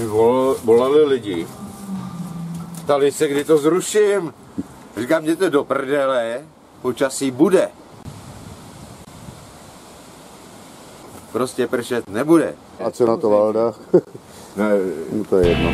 mi volali lidi. Ptali se, kdy to zruším. Říkám, jděte do prdele, počasí bude. Prostě pršet nebude. A co na to Valda? Ne, To je jedno.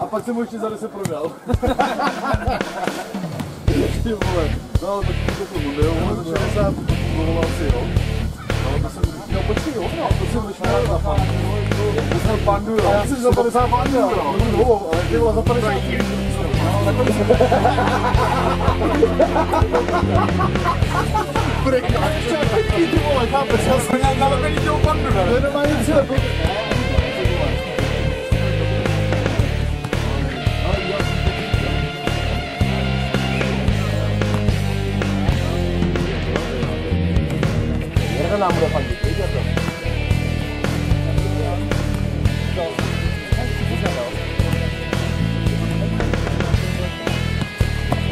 A pak jsem mu ještě za 10 prodal. Ty vole, no ale tak to byl, on 60 volal si, jo. No to jsem, no počkej, jo, no, to jsem vyšel na pandu. To jsem pandu, jo. A já jsem za 50 pandu, jo. No, ale ty vole za 50. Bude kráčky, ty vole, chápeš, já jsem nějak nalepený těho pandu, ne? To je normálně třeba, nám bude fandit, víte to?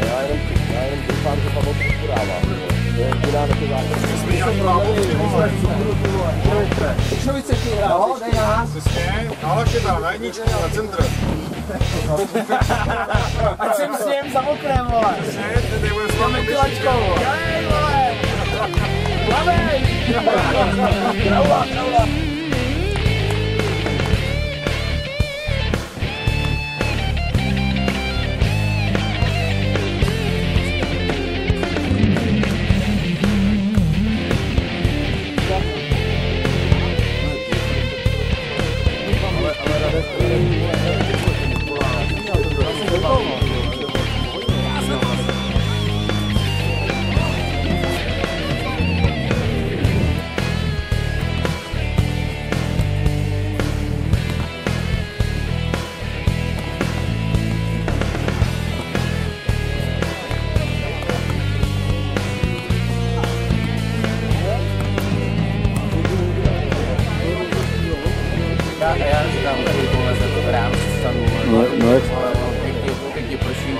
Já jenom doufám, že Pavel to podává. Vydá na to zákon. Smíšel právo, Šovice ti hrál, dej nás. Alež je tam na jedničku, na centr. Ať jsem s ním za okrem, vole. Jdeme kilačkou, vole. Plavej! Traula, traula!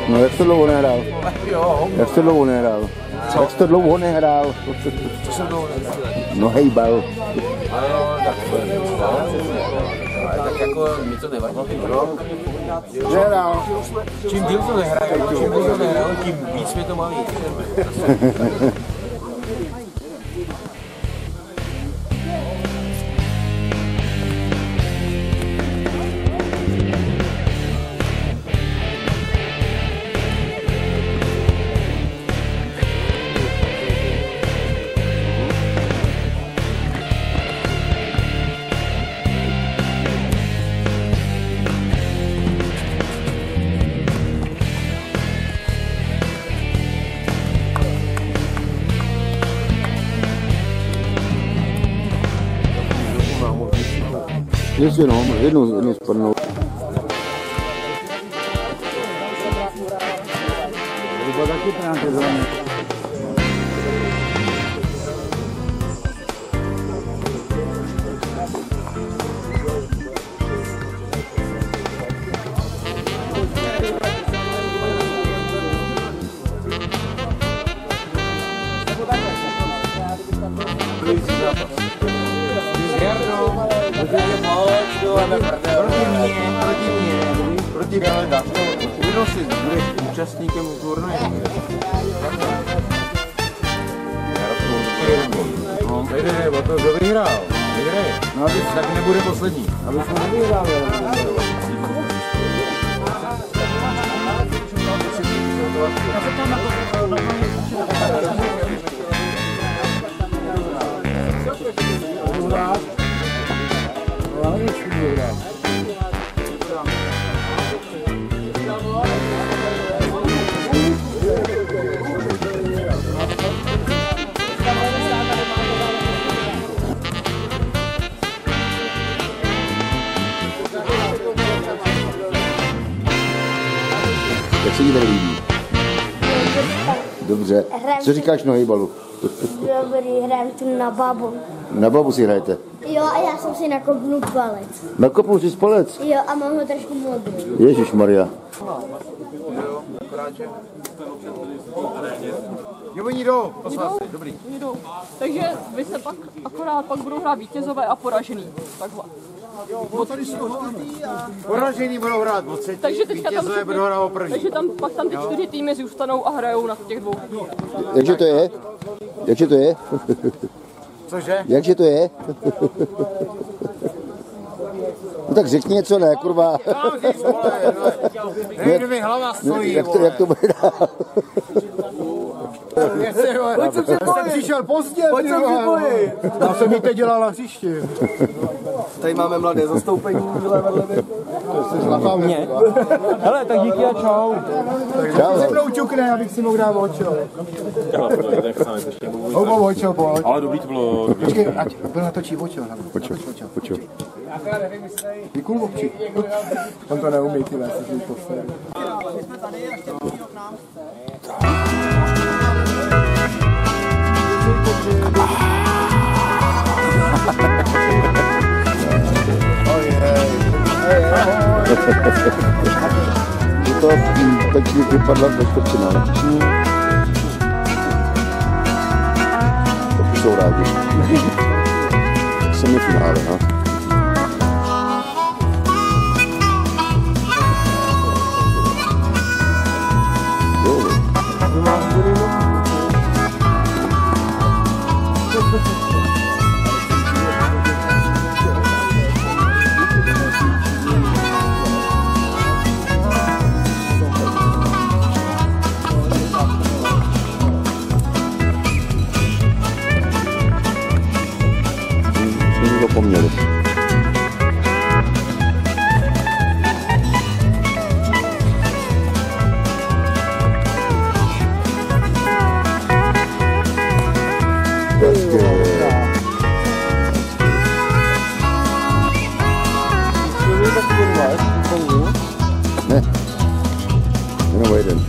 No jak to dlouho nehrál? Jak to dlouho nehrál? Jak to dlouho nehrál? Co jsem dlouho nehrál? No hejbal. Tak jako mi to nevadí. Nehrál. Čím díl to nehraju, tím víc mě to baví. Ještě no, jednou spadnou. To taky práce zelené. Proti Galeda. Kdo si budeš účastníkem turnaje? No, nejde, o to, kdo vyhrál. Vyhraj. No, tak nebude poslední. Aby jsme nevyhráli. Jak se ti tady líbí? Dobře. Co říkáš na hejbalu? Dobrý, hrajeme tu na babu. Na babu si hrajete? Jo, a já jsem si nakopnul palec. Nakopnul si palec? Jo, a mám ho trošku modrý. Ježišmarja. Jo, oni jdou, dobrý. Jdou. Takže vy se pak budou hrát vítězové a poražený. Takhle. Poražený budou hrát o třetí, vítězové budou hrát o první. Takže pak tam ty 4 týmy zůstanou a hrajou na těch 2. Jakže to je? Jakže to je? Cože? Jakže to je? No tak řekni něco, ne, kurva. Nevím, mi hlava stojí, jak to bude dál? Pojď se připojit. Já jsem přišel pozdě. Pojď se připojit. Já jsem jí teď dělal na hřišti. Tady máme mladé zastoupení, Mě? Hele, tak díky a čau. Čau. Se mnou čukne, abych si mohl dát očo. Houbou očo, pojď. Ale dobrý to bylo. Počkej, ať byl natočí očo. Počo. Děkuju, obči. On to neumí, ty věci, si postavil. To teď vypadla bezpečná, ne? To jsou rádi. Semifinále, no. Poměli. Ne, jenom jeden.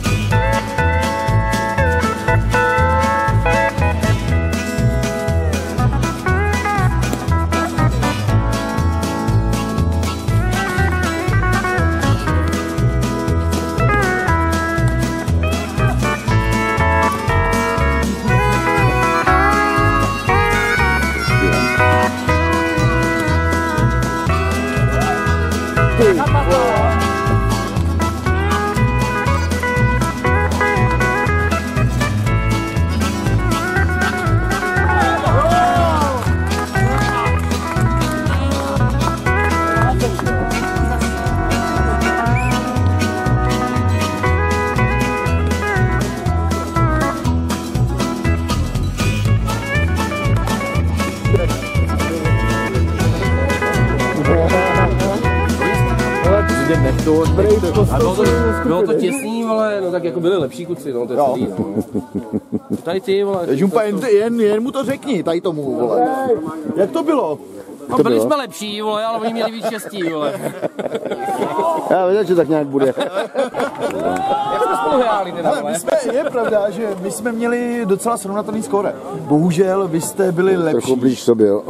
Bylo to těsný, ale no tak jako byli lepší kluci, no to je celý, no. Tady ty, vole. Žumpa, jen mu to řekni, tady tomu, vole. Jak to bylo? No, byli jsme lepší, vole, ale oni měli víc štěstí, vole. Já věděl, že tak nějak bude. Jak jsme spolu hráli teda, Ale je pravda, že my jsme měli docela srovnatelný skóre. Bohužel vy jste byli lepší. Trochu blíž sobě, jo.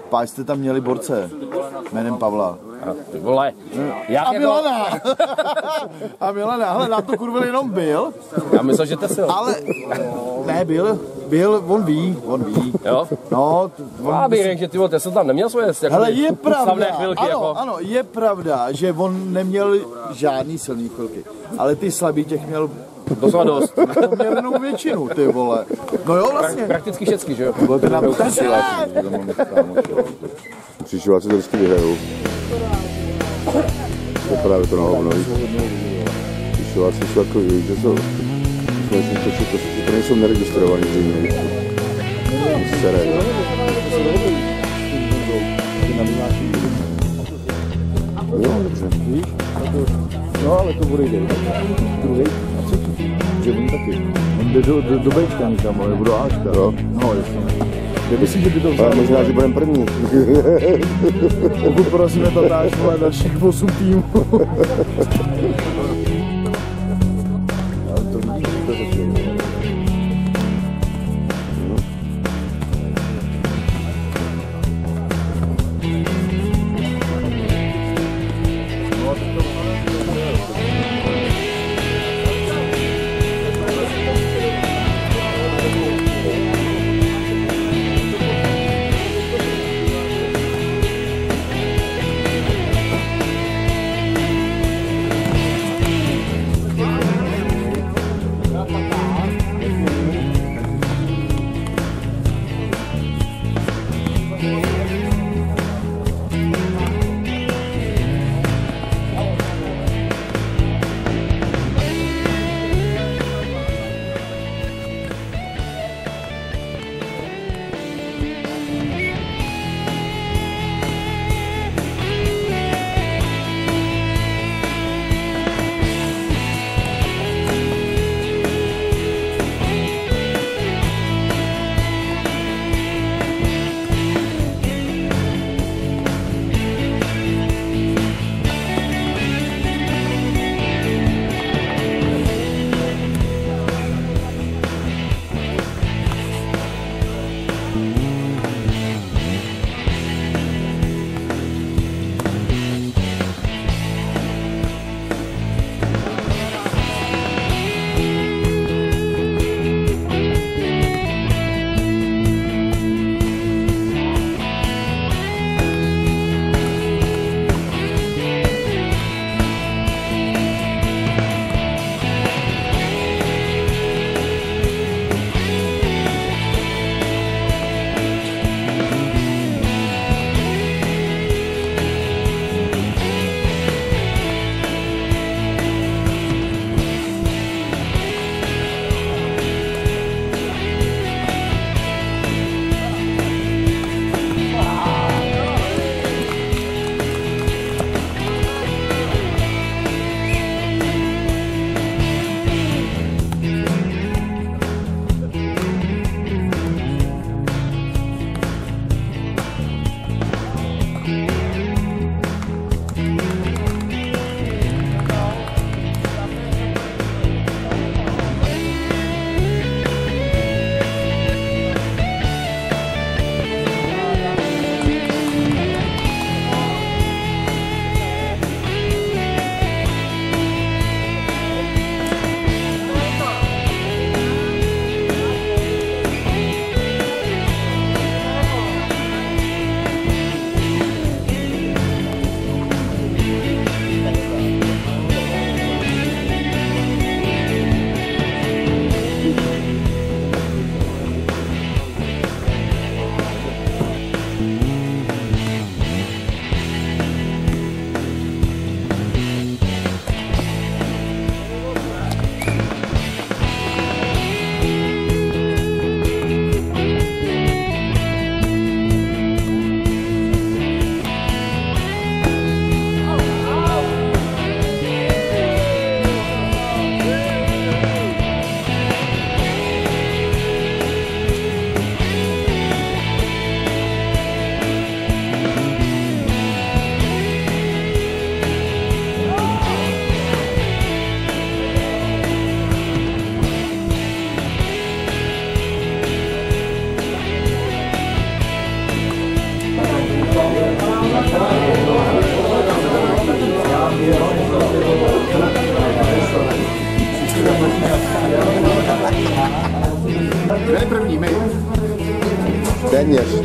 Páč jste tam měli borce jménem Pavla. Vole. A Milana. A Milana, hele, na to kurvil jenom byl. Já myslel, že Tesil. Ale, ne, byl, on ví. Jo? No, Já bych řekl, že ty vole, Tesil tam neměl svoje hele, je pravda, chvilky, ano, jako. ano, je pravda, že on neměl žádný silný chvilky, ale ty slabý těch měl Docela dost. poměrnou většinu, ty vole. No jo, vlastně. Prakticky všecky, že jo? Bylo to nám Přišováci to vždycky vyhrajou. To je právě to na hovno. Přišováci jsou takový, že jsou... To nejsou neregistrovaní zřejmě. Sere. Jo, dobře. No, ale to bude jde. Druhý a třetí. Že on taky. On jde do Bčka někam, ale do Ačka. Jo. No, jasně. Myslím, že by to vzal. Ale možná, že budeme první. Pokud porazíme Tatáš, vole, dalších 8 týmů. Ale to vidíš, že to řekl.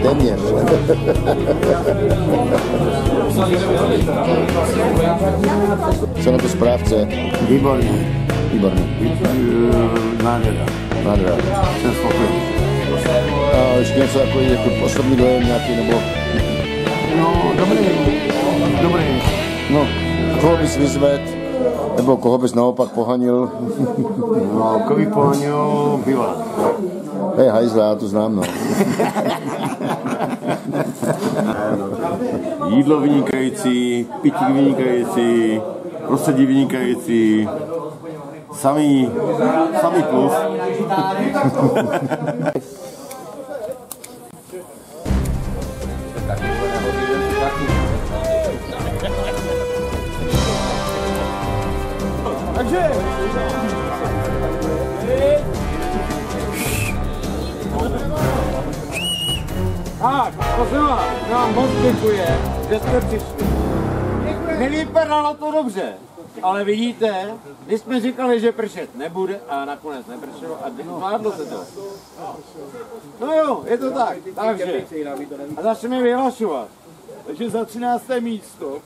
Téměř. Co na to správce? Výborně. Nádhera. Jsem spokojený. A ještě něco jako osobní dojem nějaký, nebo... No, dobrý. No, koho bys vyzvedl, nebo koho bys naopak pohanil? No, koho bych pohanil, Biva. Hej, hajzle, já to znám, no. Jídlo vynikající, pití vynikající, prostředí vynikající, samý plus. Takže... Tak, prosím vás, nám moc děkuje, že jste přišli. Nevypadalo to dobře, ale vidíte, my jsme říkali, že pršet nebude a nakonec nepršelo a zvládlo se to. No jo, je to tak, takže. A začneme vyhlašovat. Takže za 13. místo.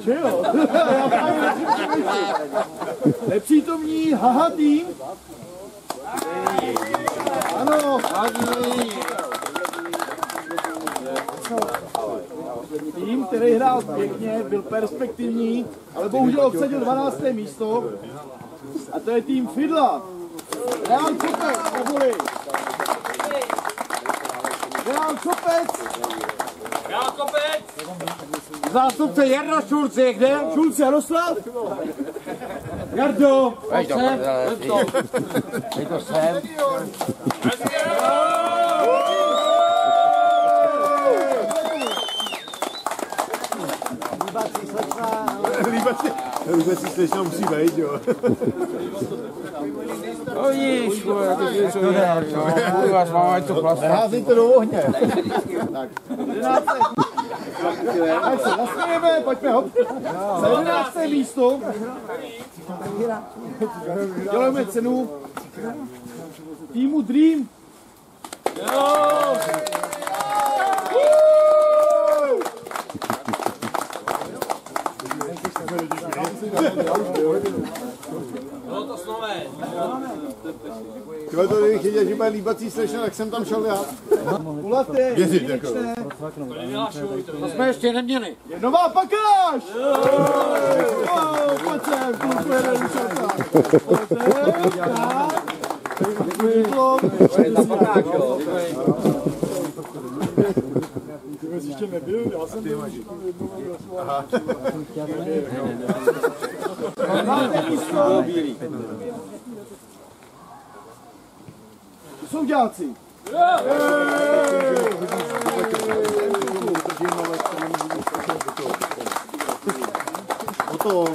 Čeho? Nepřítomní Haha tým. Ano, tým, který hrál pěkně, byl perspektivní, ale bohužel obsadil 12. místo. A to je tým Fidla. Real Kopec, neboli. Real Kopec. Zástupce Jarda Šulce je kde? Šulce Jaroslav? Jardo, pojď sem. Dej to sem. Líbe si slečna musí vejít, jo. No víš, já to něco jiného, kurva, máme to plasta. Neházej to do ohně. Tak, 11. Tak se zasmějeme, pojďme hop. Za 11. místo děláme cenu týmu Dream. Bylo to snové. Kdyby to věděl, že bude líbací slečna, tak jsem tam šel já. Kulaté, jedinečné. To jsme ještě neměli. Je nová pakáž! Pojď sem, kultujeme rušata. Ty jsi ještě nebyl, já jsem byl. Aha. Jsou děláci. Potom.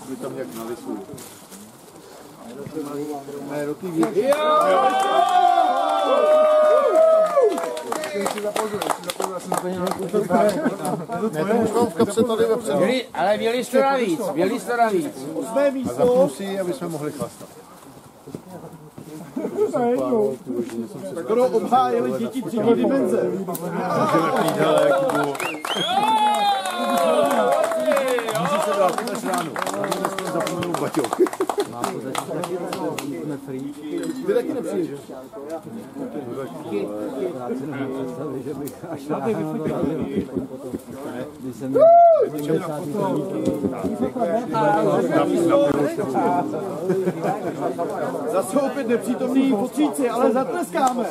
My tam nějak nalisují. Ne, do té věci. Ale měli jste navíc, Osmé místo. A zapnusí, aby jsme mohli chlastat. Skoro obhájili děti třetí dimenze. Můžu se vrátit až ráno. Nesmím zapomenout baťok. Ty taky nepřiješ, že? Zase opět nepřítomný potříci, ale zatleskáme.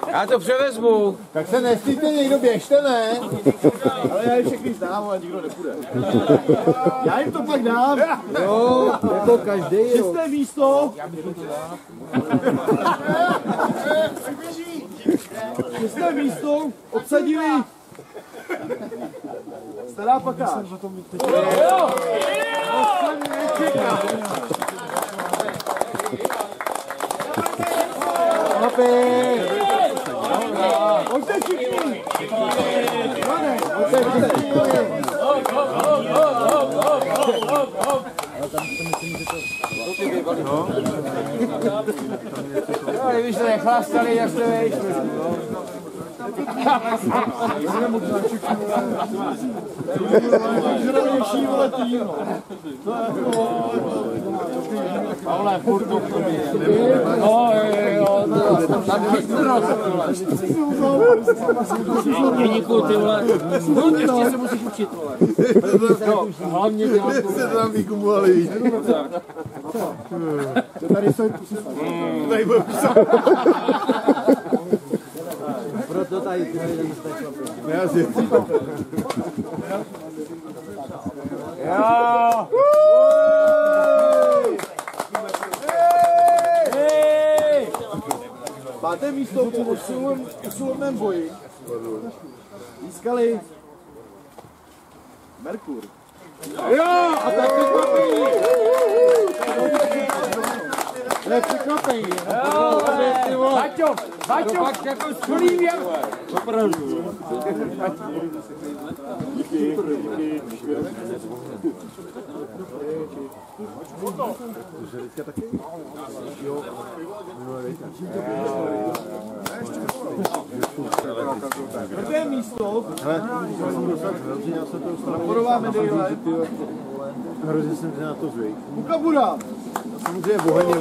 Já to převezmu. Tak se nestýte, někdo běžte, ne? Ale já je všechny znám, ale nikdo nepůjde. Já jim to pak dám. Jo, jako každý. 6. místo. 6. místo obsadili stará pakáž. Kdybyš to nechlastali, jak jste vejšli. Pavle, furt to chybí. Jo, tam Jeníku, ty vole. No, ještě se musíš učit, vole. Hlavně dělat to. Se tam vykumovali. Tady jsou tady bude psát. Proto tady já si. Jo! Páté místo po usilovném boji získali Merkur. Jo! A tak To je překvapení. Jo, Baťo, pak jako skulím jak. Opravdu. Prvé místo. Praporová medaile. Hrozně jsem se na to zvyk. Bukabura. Samozřejmě boheně.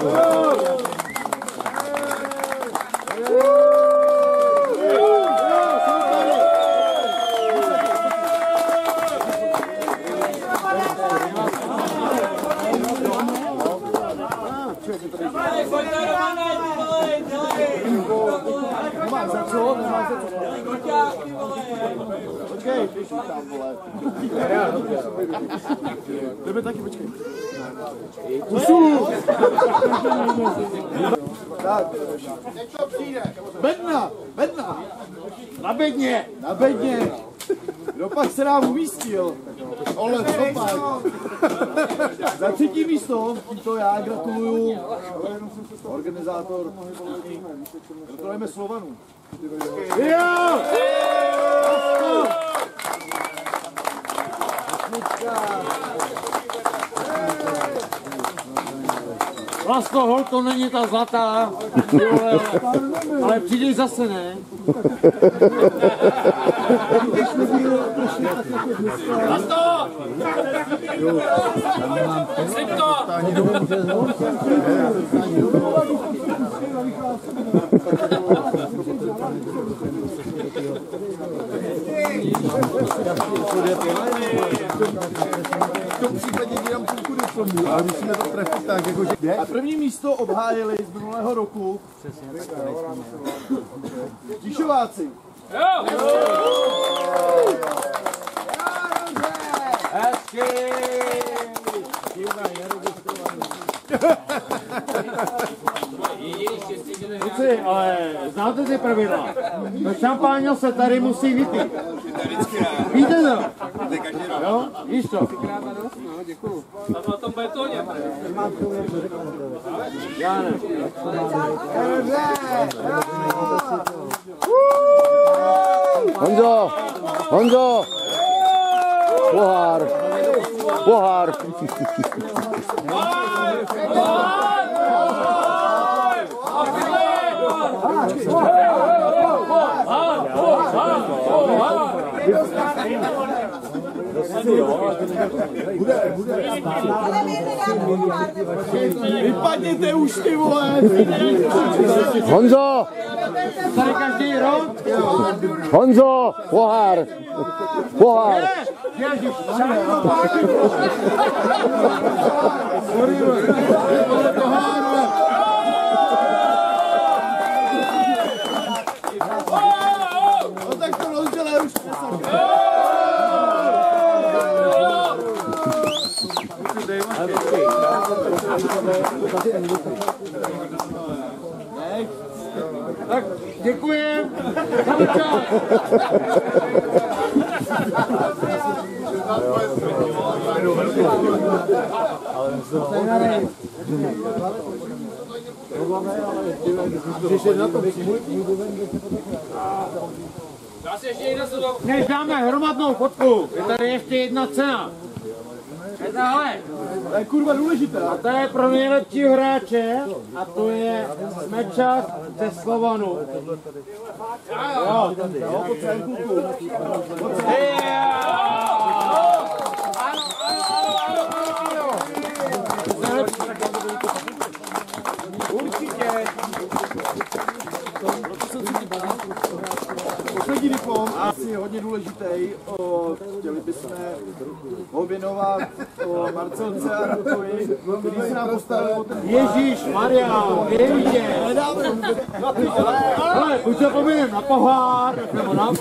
Počkej, tam, vole. Jdeme taky, počkej. Tak. Bedna. Na bedně. Kdo pak se nám umístil? Ole, co pak? Za třetí místo, to já gratuluju. Organizátor. Gratulujeme Slovanům. Jo! Vlasto, hol, to není ta zlatá, ale přijdeš zase, ne? Vlasto! V tom případě dělám půlku diplomu, ale musíme to trefit tak, jakože... A první místo obhájili z minulého roku Tišováci. Hezky! Kluci, ale znáte ty pravidla. Do šampáňo se tady musí vypít. Víte to? Jo? Víš to? Děkuju. A na tom betoně. Já ne. Honzo! Pohár! Vypadněte už, ty vole! Honzo! Tady každý rok? Honzo! Pohár! No tak to rozdělej už Tak děkujem. Za účast. Než dáme hromadnou fotku, je tady ještě jedna cena. Je tahle. To je kurva důležité. A to je pro nejlepšího hráče a to je Smečák ze Slovanu. Jo, Po celém kluku. Určitě. Poslední diplom asi hodně důležitý. Chtěli bychom ho věnovat Marcelce a Rukovi, který se nám postavil o ten... Ježíš Maria, je vidět. Ale buď se pominem na pohár, nebo na...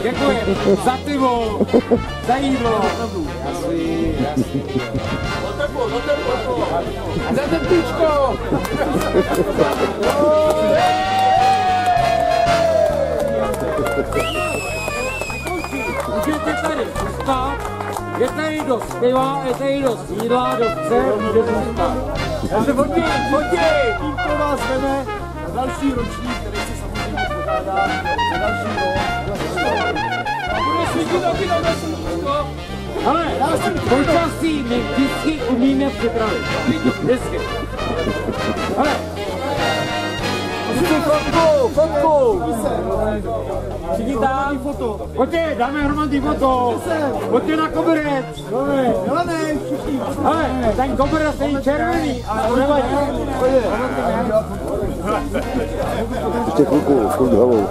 Děkuji, za pivo, za jídlo. Za ten píčko. Můžete tady zůstat, je tady dost piva, je tady dost jídla, dost chce, můžete zůstat. Já se fotím. Tímto vás veme na další ročník, který se samozřejmě pořádá na další rok. Ale počasí my vždycky umíme připravit. Vždycky. Ale fotku! Všichni tam. Pojďte, dáme hromadný foto. Pojďte na koberec. Ale ten koberec není červený, ale to nevadí. Ještě chvilku, furt hlavou.